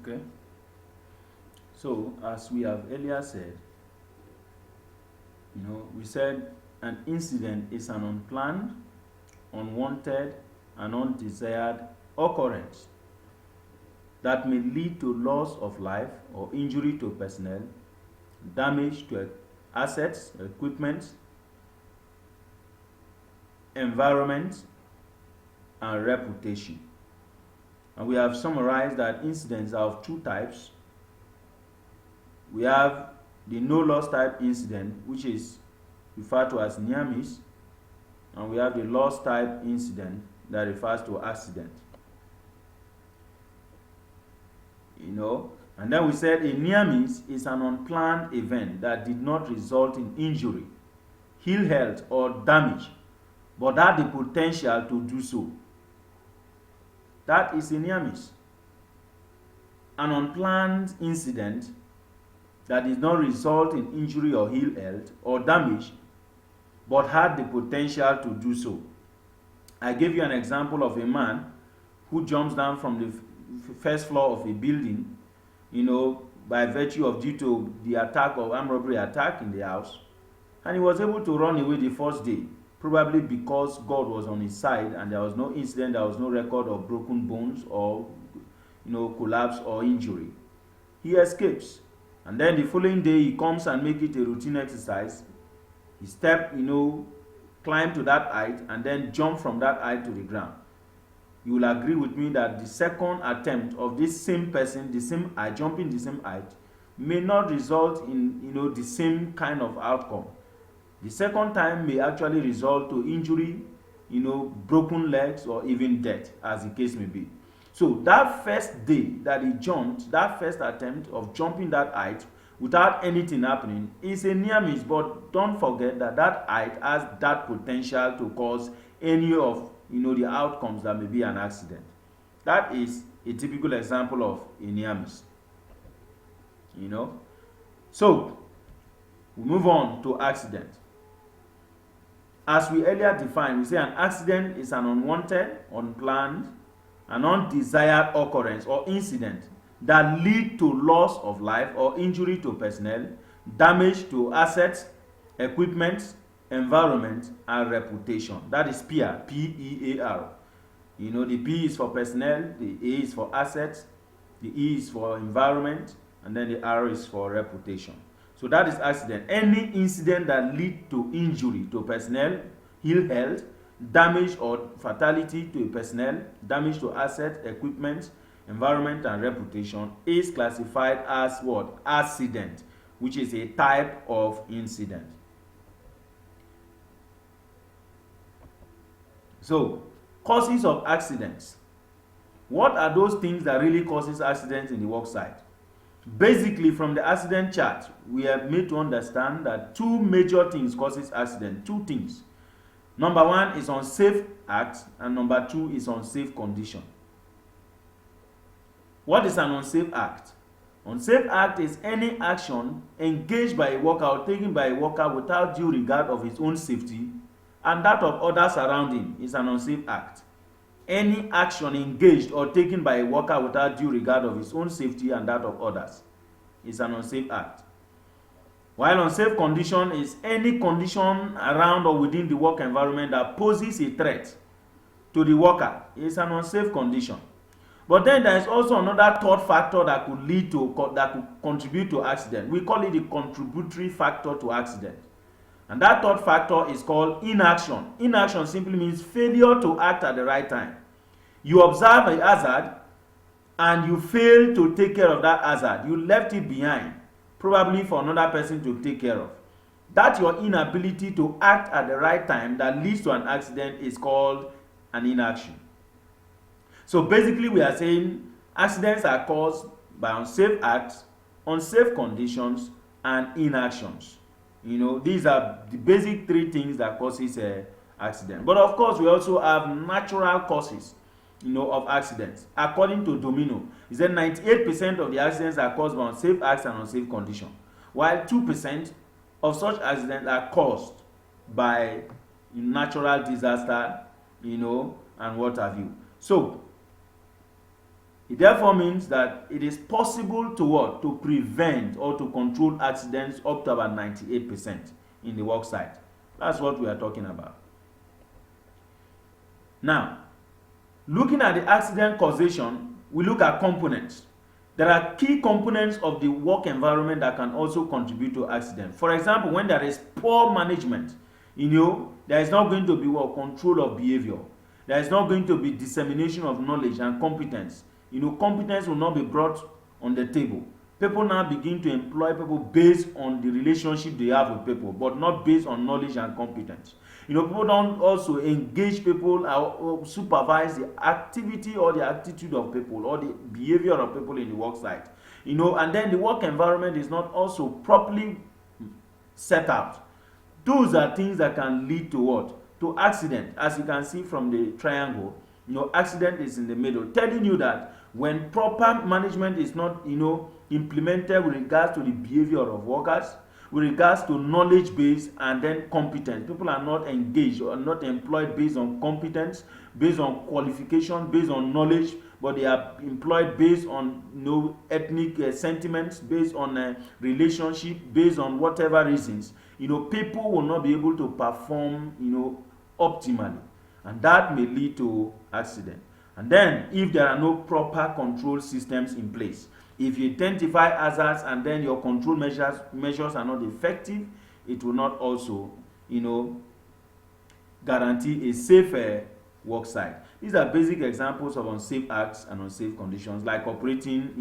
Okay. So, as we have earlier said, we said an incident is an unplanned, unwanted, and undesired occurrence that may lead to loss of life or injury to personnel, damage to assets, equipment, environment, and reputation. And we have summarized that incidents are of two types. We have the no loss type incident, which is referred to as near miss, and we have the loss type incident that refers to accident. And then we said a near miss is an unplanned event that did not result in injury, ill health, or damage, but had the potential to do so. That is a near miss. An unplanned incident that did not result in injury or ill health or damage, but had the potential to do so. I gave you an example of a man who jumps down from the first floor of a building, by virtue of due to the attack or armed robbery attack in the house, and he was able to run away the first day, probably because God was on his side and there was no incident, there was no record of broken bones or collapse or injury. He escapes, and then the following day he comes and make it a routine exercise. He climb to that height and then jump from that height to the ground. You will agree with me that the second attempt of this same person, the same height, jumping the same height, may not result in the same kind of outcome. The second time may actually result to injury, broken legs, or even death, as the case may be. So that first day that he jumped, that first attempt of jumping that height without anything happening is a near miss, but don't forget that that height has that potential to cause any of the outcomes that may be an accident. That is a typical example of a near miss. So we move on to accident. As we earlier defined, we say an accident is an unwanted, unplanned, an undesired occurrence or incident that lead to loss of life or injury to personnel, damage to assets, equipment, environment, and reputation. That is PEAR, P-E-A-R. The P is for personnel, the A is for assets, the E is for environment, and then the R is for reputation. So that is accident. Any incident that lead to injury to personnel, ill health, damage or fatality to a personnel, damage to assets, equipment, environment, and reputation is classified as what? Accident, which is a type of incident. So, causes of accidents. What are those things that really causes accidents in the work site? Basically, from the accident chart, we have made to understand that two major things causes accident. Two things. Number one is unsafe act, and number two is unsafe condition. What is an unsafe act? Unsafe act is any action engaged by a worker or taken by a worker without due regard of his own safety and that of others around him is an unsafe act. Any action engaged or taken by a worker without due regard of his own safety and that of others is an unsafe act. While unsafe condition is any condition around or within the work environment that poses a threat to the worker is an unsafe condition. But then there is also another third factor that could contribute to accident. We call it the contributory factor to accident. And that third factor is called inaction. Inaction simply means failure to act at the right time. You observe a hazard and you fail to take care of that hazard. You left it behind, probably for another person to take care of. That your inability to act at the right time that leads to an accident is called an inaction. So basically we are saying accidents are caused by unsafe acts, unsafe conditions, and inactions. These are the basic three things that causes accident. But of course, we also have natural causes, of accidents. According to Domino, it said 98% of the accidents are caused by unsafe acts and unsafe conditions, while 2% of such accidents are caused by natural disaster, and what have you. So, It therefore means that it is possible to what? To prevent or to control accidents up to about 98% in the work site. That's what we are talking about. Now, looking at the accident causation, we look at components. There are key components of the work environment that can also contribute to accident. For example, when there is poor management, there is not going to be what? Control of behavior. There is not going to be dissemination of knowledge and competence. Competence will not be brought on the table. People now begin to employ people based on the relationship they have with people, but not based on knowledge and competence. People don't also engage people or supervise the activity or the attitude of people or the behavior of people in the work site. And then the work environment is not also properly set out. Those are things that can lead to what? To accident. As you can see from the triangle, accident is in the middle, telling you that when proper management is not, implemented with regards to the behavior of workers, with regards to knowledge base and then competence, people are not engaged or not employed based on competence, based on qualification, based on knowledge, but they are employed based on ethnic sentiments, based on relationship, based on whatever reasons. People will not be able to perform optimally, and that may lead to accident. And then if there are no proper control systems in place, if you identify hazards and then your control measures are not effective, it will not also guarantee a safe work site. These are basic examples of unsafe acts and unsafe conditions, like operating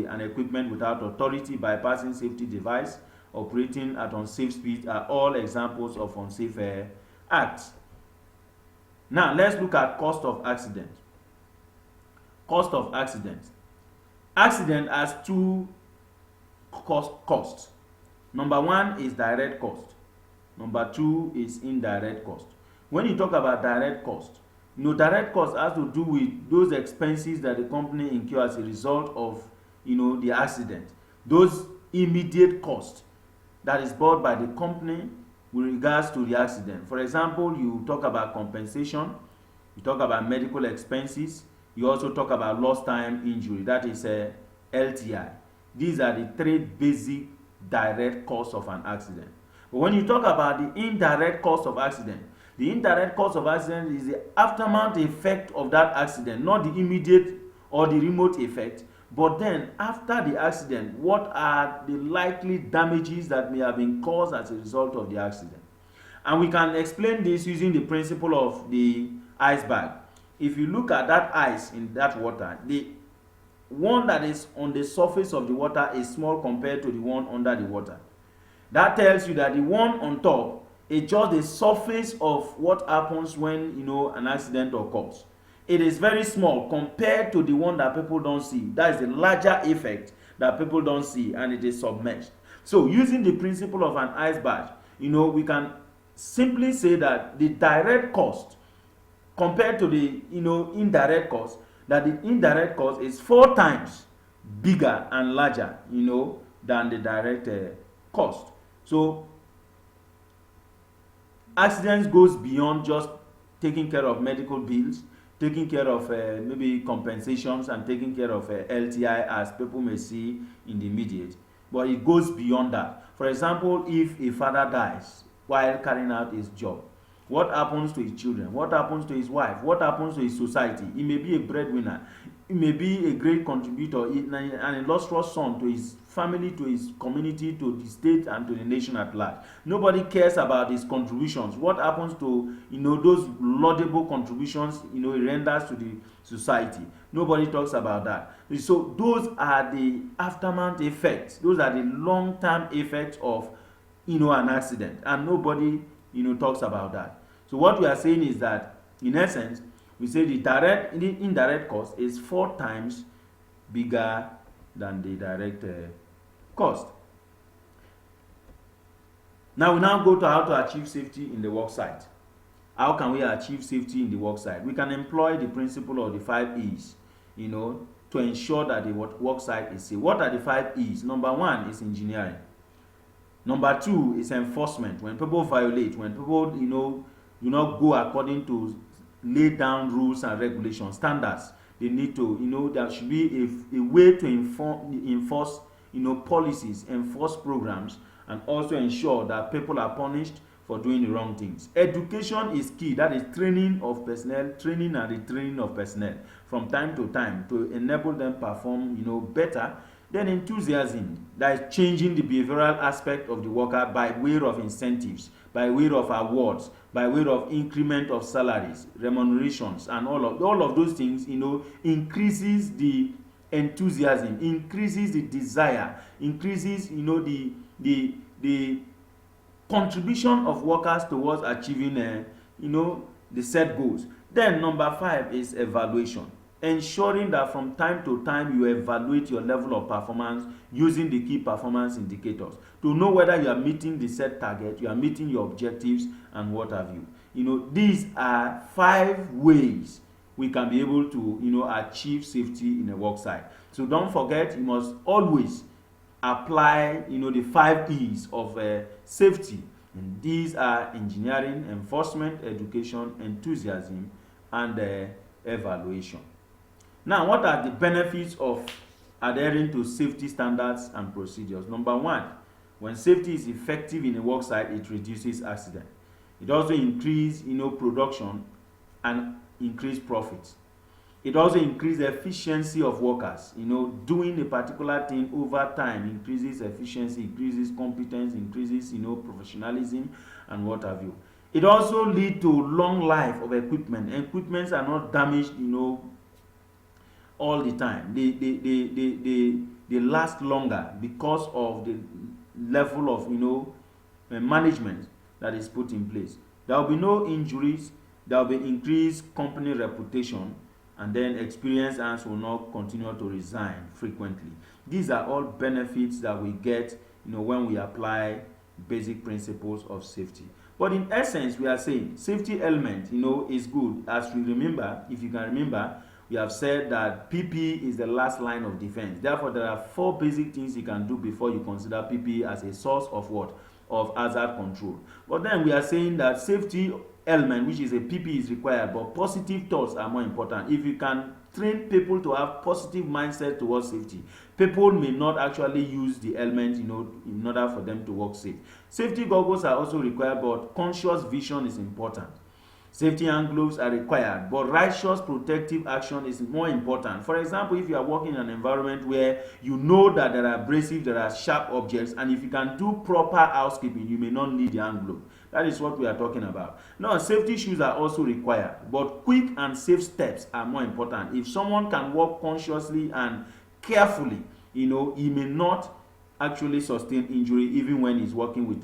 an equipment without authority, bypassing safety device, operating at unsafe speed, are all examples of unsafe acts. Now let's look at cost of accident. Cost of accident. Accident has two costs. Number one is direct cost. Number two is indirect cost. When you talk about direct cost, direct cost has to do with those expenses that the company incur as a result of the accident. Those immediate costs that is borne by the company with regards to the accident. For example, you talk about compensation, you talk about medical expenses, you also talk about lost time injury, that is LTI. These are the three basic direct costs of an accident. But when you talk about the indirect cost of accident, the indirect cost of accident is the aftermath effect of that accident, not the immediate or the remote effect, but then after the accident, what are the likely damages that may have been caused as a result of the accident. And we can explain this using the principle of the iceberg. If you look at that ice in that water, the one that is on the surface of the water is small compared to the one under the water. That tells you that the one on top is just the surface of what happens when an accident occurs. It is very small compared to the one that people don't see. That is the larger effect that people don't see, and it is submerged. So using the principle of an iceberg, we can simply say that the direct cost compared to the indirect cost, that the indirect cost is 4 times bigger and larger than the direct cost. So accidents goes beyond just taking care of medical bills, taking care of maybe compensations, and taking care of LTI as people may see in the immediate, but it goes beyond that. For example, if a father dies while carrying out his job, what happens to his children? What happens to his wife? What happens to his society? He may be a breadwinner. He may be a great contributor, an illustrious son to his family, to his community, to the state, and to the nation at large. Nobody cares about his contributions. What happens to those laudable contributions he renders to the society? Nobody talks about that. So those are the aftermath effects. Those are the long-term effects of an accident, and nobody talks about that. So what we are saying is that, in essence, we say the indirect cost is 4 times bigger than the direct cost. Now we go to how to achieve safety in the work site. How can we achieve safety in the work site? We can employ the principle of the 5 E's, to ensure that the work site is safe. What are the 5 E's? Number 1 is engineering. Number 2 is enforcement. When people violate, when people do not go according to laid down rules and regulations, standards, they need to, there should be a way to enforce, policies, enforce programs, and also ensure that people are punished for doing the wrong things. Education is key. That is training of personnel, training and retraining of personnel from time to time to enable them perform, better. Then enthusiasm, that is changing the behavioral aspect of the worker by way of incentives, by way of awards, by way of increment of salaries, remunerations, and all of those things, increases the enthusiasm, increases the desire, increases, the contribution of workers towards achieving, the set goals. Then number 5 is evaluation, ensuring that from time to time you evaluate your level of performance using the key performance indicators to know whether you are meeting the set target, you are meeting your objectives, and what have you. These are 5 ways we can be able to, achieve safety in a work site. So don't forget, you must always apply, the 5 E's of safety, and these are engineering, enforcement, education, enthusiasm, and evaluation. Now, what are the benefits of adhering to safety standards and procedures? Number 1, when safety is effective in a work site, it reduces accident. It also increases, production and increase profits. It also increases the efficiency of workers. Doing a particular thing over time increases efficiency, increases competence, increases, professionalism, and what have you. It also leads to long life of equipment. Equipments are not damaged, all the time. They last longer because of the level of, management that is put in place. There will be no injuries. There will be increased company reputation, and then experienced hands will not continue to resign frequently. These are all benefits that we get, when we apply basic principles of safety. But in essence, we are saying safety element, is good. As we remember, if you can remember, we have said that PPE is the last line of defense. Therefore, there are 4 basic things you can do before you consider PPE as a source of what? Of hazard control. But then we are saying that safety element, which is a PPE, is required, but positive thoughts are more important. If you can train people to have positive mindset towards safety, people may not actually use the element, in order for them to work safe. Safety goggles are also required, but conscious vision is important. Safety hand gloves are required, but righteous protective action is more important. For example, if you are working in an environment where you know that there are abrasive, there are sharp objects, and if you can do proper housekeeping, you may not need the hand glove. That is what we are talking about. Now, safety shoes are also required, but quick and safe steps are more important. If someone can walk consciously and carefully, he may not actually sustain injury even when he's working with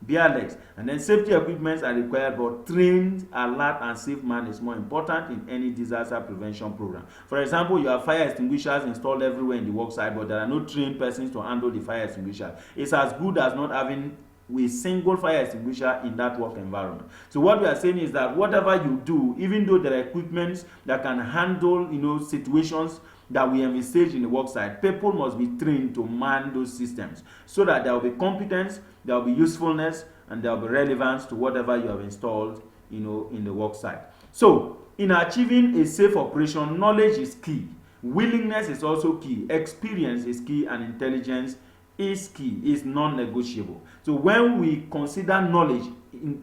bare legs. And then safety equipments are required, but trained, alert, and safe man is more important in any disaster prevention program. For example, you have fire extinguishers installed everywhere in the work site, but there are no trained persons to handle the fire extinguisher. It's as good as not having a single fire extinguisher in that work environment. So what we are saying is that whatever you do, even though there are equipments that can handle, situations that we envisage in the work site, people must be trained to man those systems so that there will be competence, there will be usefulness, and there will be relevance to whatever you have installed, in the work site. So in achieving a safe operation, knowledge is key. Willingness is also key. Experience is key, and intelligence is key, is non-negotiable. So when we consider knowledge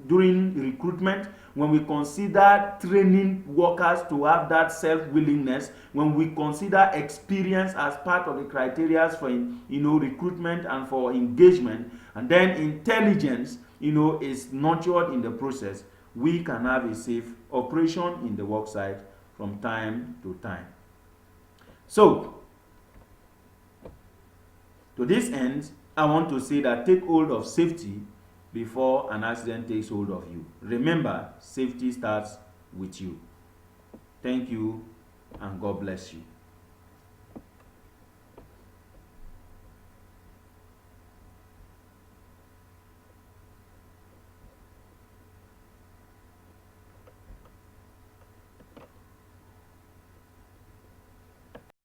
during recruitment, when we consider training workers to have that self-willingness, when we consider experience as part of the criteria for recruitment and for engagement, and then intelligence is nurtured in the process, we can have a safe operation in the work site from time to time. So to this end, I want to say that take hold of safety before an accident takes hold of you. Remember, safety starts with you. Thank you, and God bless you.